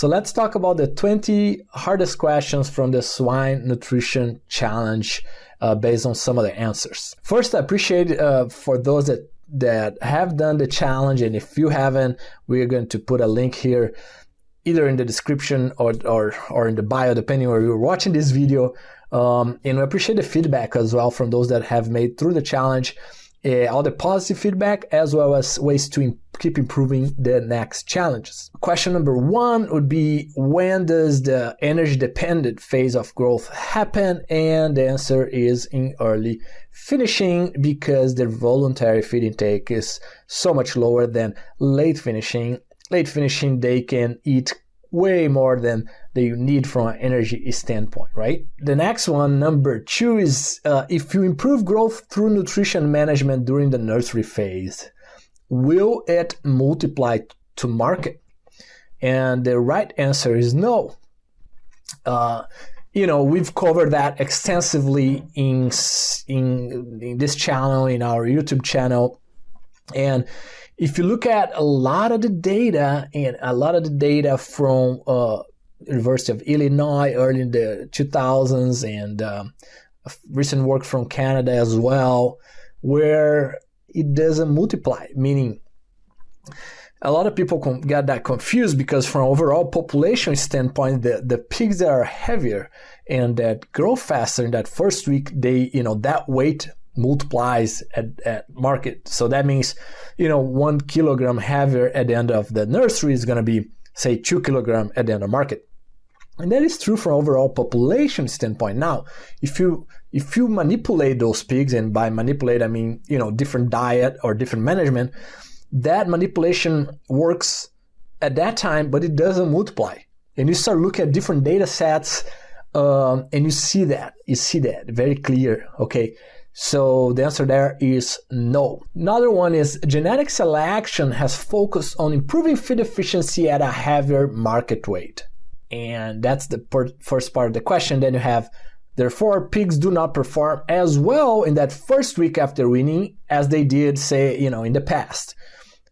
So let's talk about the 20 hardest questions from the Swine Nutrition Challenge based on some of the answers. First, I appreciate for those that have done the challenge, and if you haven't, we're going to put a link here either in the description or in the bio, depending where you're watching this video. And we appreciate the feedback as well from those that have made through the challenge, all the positive feedback, as well as ways to keep improving the next challenges. Question number 1 would be, when does the energy-dependent phase of growth happen? And the answer is in early finishing, because the voluntary feed intake is so much lower than late finishing. Late finishing, they can eat way more than they need from an energy standpoint, right? The next one, number 2, is if you improve growth through nutrition management during the nursery phase, will it multiply to market? And the right answer is no. We've covered that extensively in this channel, in our YouTube channel. And if you look at a lot of the data, from University of Illinois early in the 2000s, and recent work from Canada as well, where it doesn't multiply, meaning a lot of people get that confused, because from overall population standpoint, the pigs that are heavier and that grow faster in that first week, that weight multiplies at market. So that means, 1 kilogram heavier at the end of the nursery is going to be, say, 2 kilogram at the end of market. And that is true from overall population standpoint. Now, if you manipulate those pigs, and by manipulate I mean, different diet or different management, that manipulation works at that time, but it doesn't multiply. And you start looking at different data sets, and you see that very clear, okay? So the answer there is no. Another one is, genetic selection has focused on improving feed efficiency at a heavier market weight. And that's the first part of the question. Then you have, therefore, pigs do not perform as well in that first week after weaning as they did, say, in the past.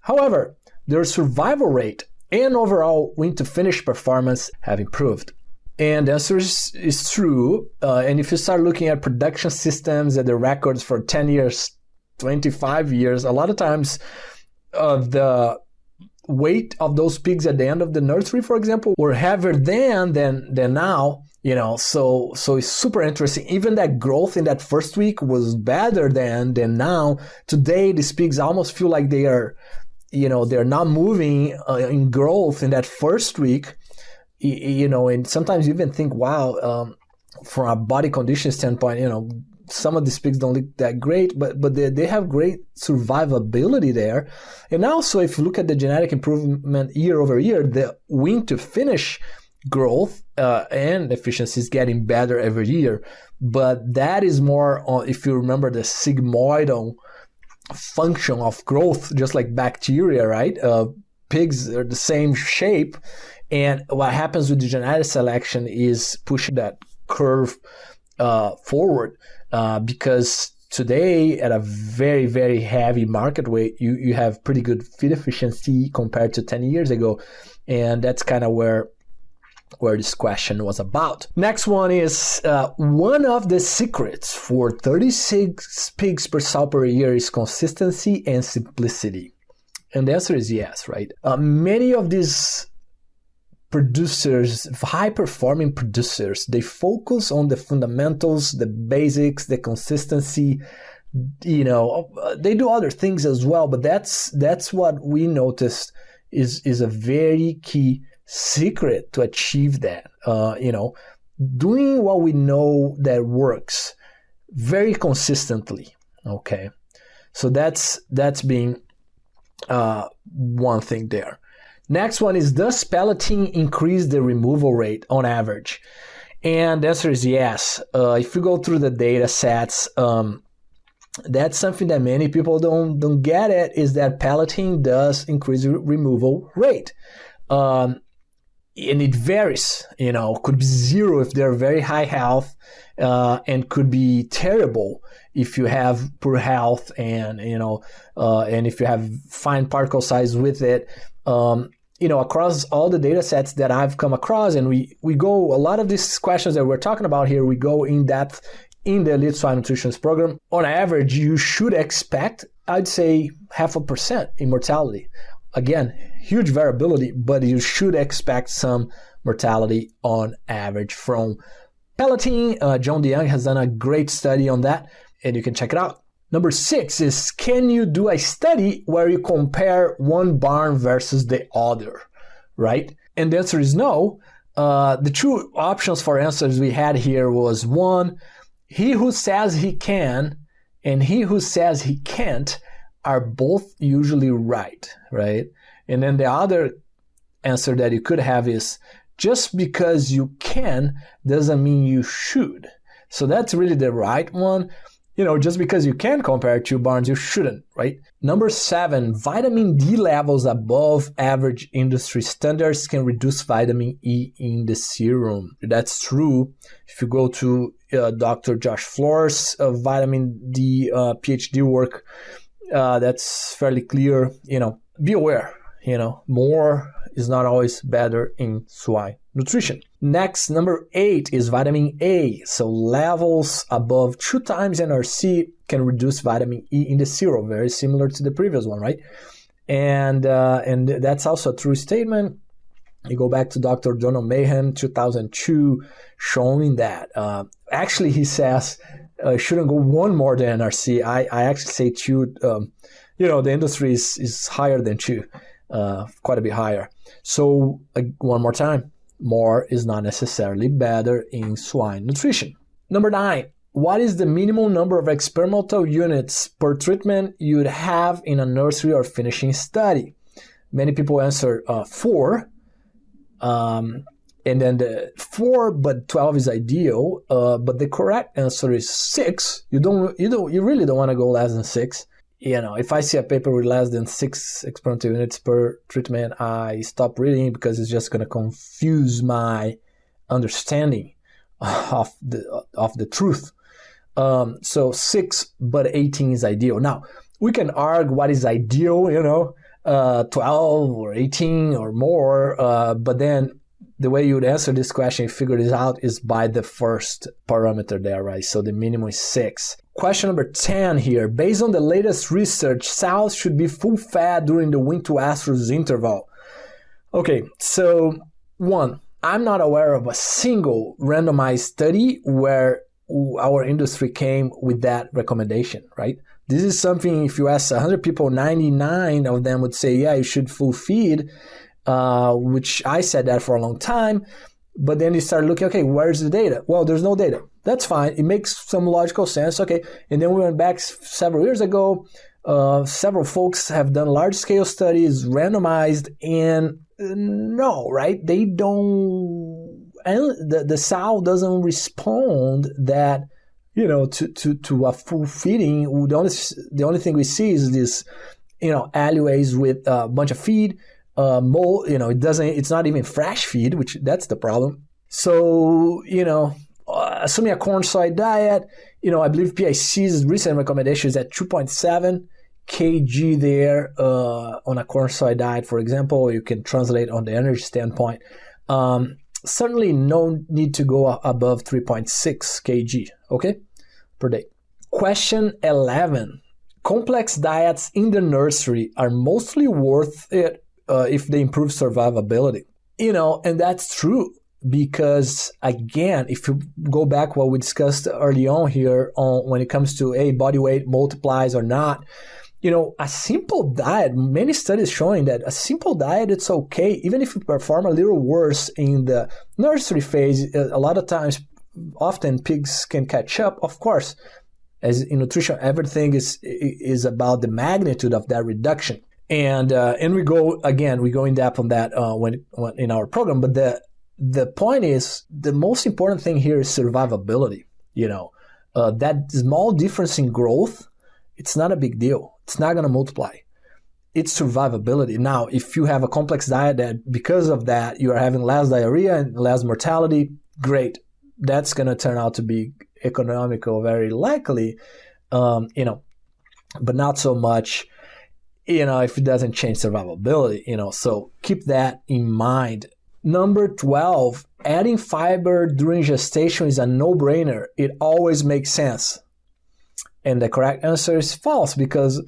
However, their survival rate and overall wean to finish performance have improved. And the answer is true. And if you start looking at production systems and the records for 10 years, 25 years, a lot of times the weight of those pigs at the end of the nursery, for example, were heavier than now. So it's super interesting. Even that growth in that first week was better than now. Today, these pigs almost feel like they are, they're not moving in growth in that first week. And sometimes you even think, wow, from a body condition standpoint, some of these pigs don't look that great, but they have great survivability there. And also, if you look at the genetic improvement year over year, the wean to finish growth and efficiency is getting better every year. But that is more on, if you remember, the sigmoidal function of growth, just like bacteria, right? Pigs are the same shape. And what happens with the genetic selection is pushing that curve forward, because today at a very, very heavy market weight, you have pretty good feed efficiency compared to 10 years ago. And that's kind of where this question was about. Next one is, one of the secrets for 36 pigs per sow per year is consistency and simplicity. And the answer is yes, right? Many of these producers, high-performing producers, they focus on the fundamentals, the basics, the consistency. They do other things as well, but that's what we noticed is a very key secret to achieve that. Doing what we know that works very consistently. Okay, so that's being one thing there. Next one is, does Palatine increase the removal rate on average? And the answer is yes. If you go through the data sets, that's something that many people don't get it, is that Palatine does increase removal rate. And it varies, could be 0 if they're very high health, and could be terrible if you have poor health and if you have fine particle size with it. across all the data sets that I've come across, and we go, a lot of these questions that we're talking about here, we go in depth in the Elite Swine Nutritionist program. On average, you should expect, I'd say, 0.5% in mortality. Again, huge variability, but you should expect some mortality on average from Palatine. John DeYoung has done a great study on that, and you can check it out. Number 6 is, can you do a study where you compare one barn versus the other, right? And the answer is no. The two options for answers we had here was 1, he who says he can and he who says he can't are both usually right? And then the other answer that you could have is, just because you can doesn't mean you should. So that's really the right one. Just because you can compare two barns, you shouldn't, right? Number 7, vitamin D levels above average industry standards can reduce vitamin E in the serum. That's true. If you go to Dr. Josh Floor's vitamin D PhD work, that's fairly clear. Be aware, more is not always better in swine nutrition. Next, number 8 is vitamin A. So levels above 2 times NRC can reduce vitamin E in the serum, very similar to the previous one, right? And that's also a true statement. You go back to Dr. Donald Mahan, 2002, showing that. Actually, he says shouldn't go 1 more than NRC. I actually say 2. The industry is higher than 2, quite a bit higher. So one more time, more is not necessarily better in swine nutrition. Number 9, what is the minimum number of experimental units per treatment you'd have in a nursery or finishing study? Many people answer 4, and then the 4, but 12 is ideal. But the correct answer is 6. You really don't want to go less than 6. If I see a paper with less than 6 experimental units per treatment, I stop reading because it's just going to confuse my understanding of the truth. So 6, but 18 is ideal. Now, we can argue what is ideal, 12 or 18 or more, but then the way you would answer this question, you figure this out, is by the first parameter there, right? So the minimum is 6. Question number 10 here. Based on the latest research, sows should be full fed during the wean to estrus interval. Okay, so 1, I'm not aware of a single randomized study where our industry came with that recommendation, right? This is something, if you ask 100 people, 99 of them would say, yeah, you should full feed, which I said that for a long time. But then you start looking, okay, where's the data? Well, there's no data. That's fine. It makes some logical sense. Okay. And then we went back several years ago. Several folks have done large-scale studies, randomized, and no, right? They don't, the sow doesn't respond that, to a full feeding. The only thing we see is this, alleyways with a bunch of feed. Mold, it's not even fresh feed, which that's the problem. So, assuming a corn soy diet, I believe PIC's recent recommendation is at 2.7 kg there on a corn soy diet, for example. You can translate on the energy standpoint. Certainly no need to go above 3.6 kg, okay, per day. Question 11. Complex diets in the nursery are mostly worth it if they improve survivability. And that's true because, again, if you go back what we discussed early on here when it comes to body weight multiplies or not, a simple diet, many studies showing that a simple diet, it's okay. Even if you perform a little worse in the nursery phase, a lot of times, often pigs can catch up, of course. As in nutrition, everything is about the magnitude of that reduction. And we go in depth on that when in our program. But the point is, the most important thing here is survivability. That small difference in growth, it's not a big deal. It's not going to multiply. It's survivability. Now, if you have a complex diet that because of that you are having less diarrhea and less mortality, great. That's going to turn out to be economical, very likely. But not so much if it doesn't change survivability, so keep that in mind. Number 12, adding fiber during gestation is a no-brainer. It always makes sense. And the correct answer is false, because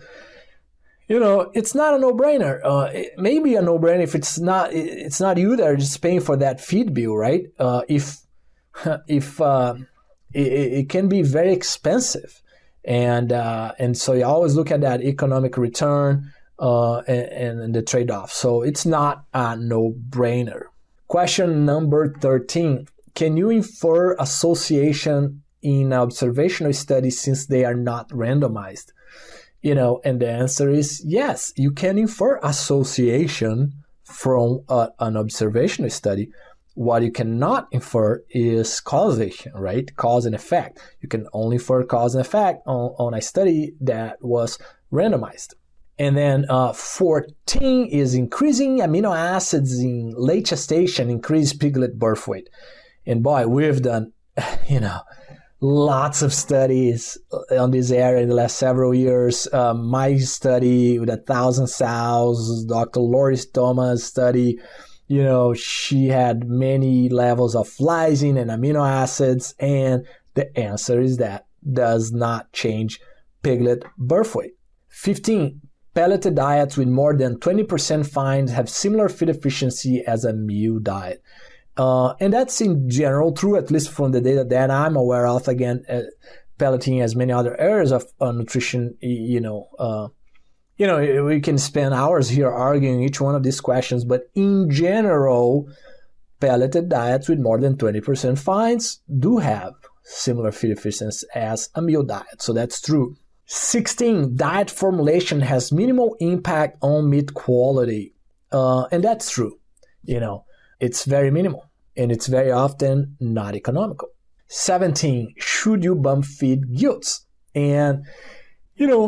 it's not a no-brainer. It may be a no-brainer if it's not you that are just paying for that feed bill, right? If it can be very expensive, and so you always look at that economic return and the trade-off. So it's not a no-brainer. Question number 13: can you infer association in observational studies since they are not randomized? And the answer is yes, you can infer association from an observational study. What you cannot infer is causation, right? Cause and effect. You can only infer cause and effect on a study that was randomized. And then 14 is increasing amino acids in late gestation increase piglet birth weight. And boy, we've done, lots of studies on this area in the last several years. My study with 1,000 sows, Dr. Lori Thomas' study, she had many levels of lysine and amino acids, and the answer is that does not change piglet birth weight. 15, pelleted diets with more than 20% fines have similar feed efficiency as a meal diet. And that's in general true, at least from the data that I'm aware of. Again, Palatine has many other areas of nutrition. We can spend hours here arguing each one of these questions, but in general, pelleted diets with more than 20% fines do have similar feed efficiency as a meal diet. So that's true. 16, diet formulation has minimal impact on meat quality. And that's true. It's very minimal, and it's very often not economical. 17, should you bump feed gilts? And,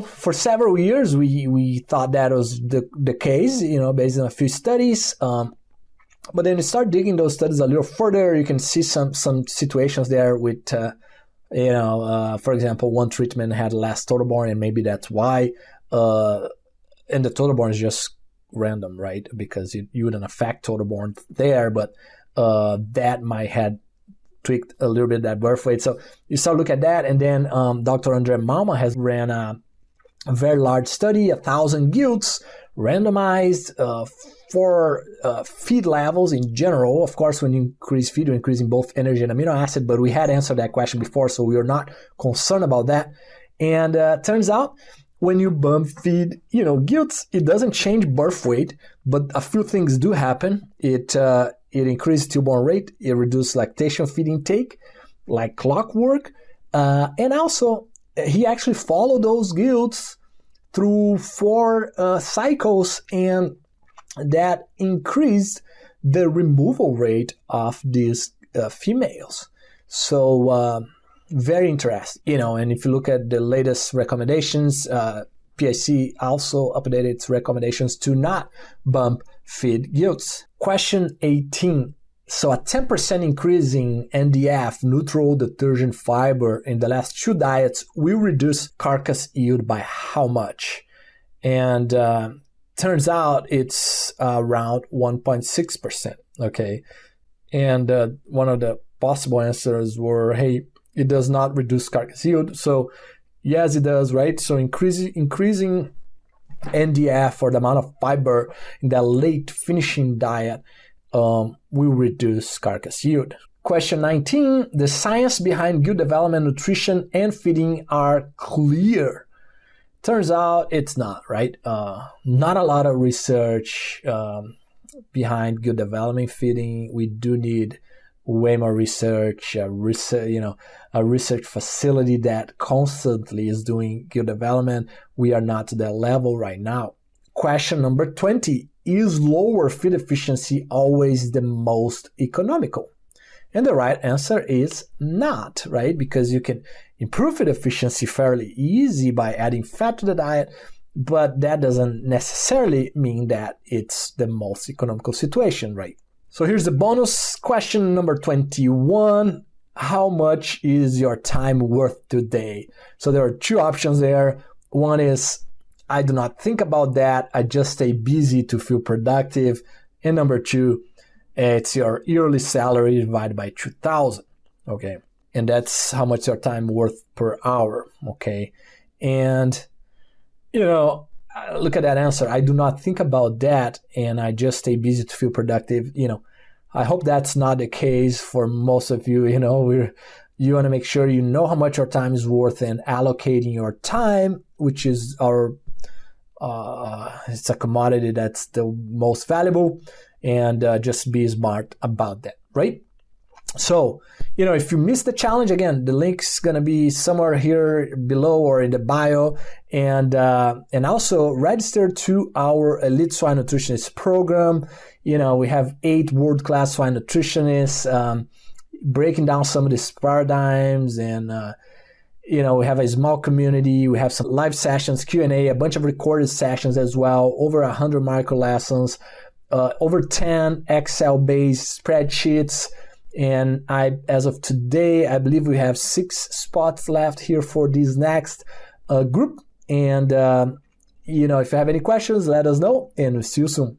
for several years, we thought that was the case, based on a few studies. But then you start digging those studies a little further, you can see some situations there with, for example, one treatment had less total born, and maybe that's why. And the total born is just random, right? Because you wouldn't affect total born there, but that might have tweaked a little bit that birth weight. So you start looking at that, and then Dr. Andre Malma has ran a very large study, 1,000 gilts, randomized for feed levels in general. Of course, when you increase feed, you're increasing both energy and amino acid, but we had answered that question before, so we are not concerned about that. And turns out, when you bump feed, gilts, it doesn't change birth weight, but a few things do happen. It increases stillborn rate, it reduces lactation feed intake, like clockwork, and also he actually followed those gilts through 4 cycles, and that increased the removal rate of these females. So very interesting, and if you look at the latest recommendations, PIC also updated its recommendations to not bump feed gilts. Question 18. So a 10% increase in NDF, neutral detergent fiber, in the last 2 diets will reduce carcass yield by how much? And turns out it's around 1.6%, okay? And one of the possible answers were, hey, it does not reduce carcass yield. So yes, it does, right? So increasing NDF, or the amount of fiber in that late finishing diet, will reduce carcass yield. Question 19, the science behind gilt development, nutrition, and feeding are clear. Turns out it's not, right? Not a lot of research behind gilt development feeding. We do need way more research, a research facility that constantly is doing gilt development. We are not to that level right now. Question number 20, is lower feed efficiency always the most economical? And the right answer is not, right? Because you can improve feed efficiency fairly easy by adding fat to the diet, but that doesn't necessarily mean that it's the most economical situation, right? So here's the bonus question number 21. How much is your time worth today? So there are 2 options there. One is I do not think about that. I just stay busy to feel productive. And number 2, it's your yearly salary divided by 2,000. Okay. And that's how much your time worth per hour. Okay. And, look at that answer. I do not think about that, and I just stay busy to feel productive. I hope that's not the case for most of you. You want to make sure you know how much your time is worth and allocating your time, which is it's a commodity that's the most valuable, and just be smart about that, right? So, if you missed the challenge, again, the link's going to be somewhere here below or in the bio. And also register to our Elite Swine Nutritionist program. We have 8 world-class swine nutritionists breaking down some of these paradigms. And, we have a small community. We have some live sessions, Q&A, a bunch of recorded sessions as well, over 100 micro lessons, over 10 Excel-based spreadsheets. And as of today, I believe we have 6 spots left here for this next group. And, if you have any questions, let us know, and we'll see you soon.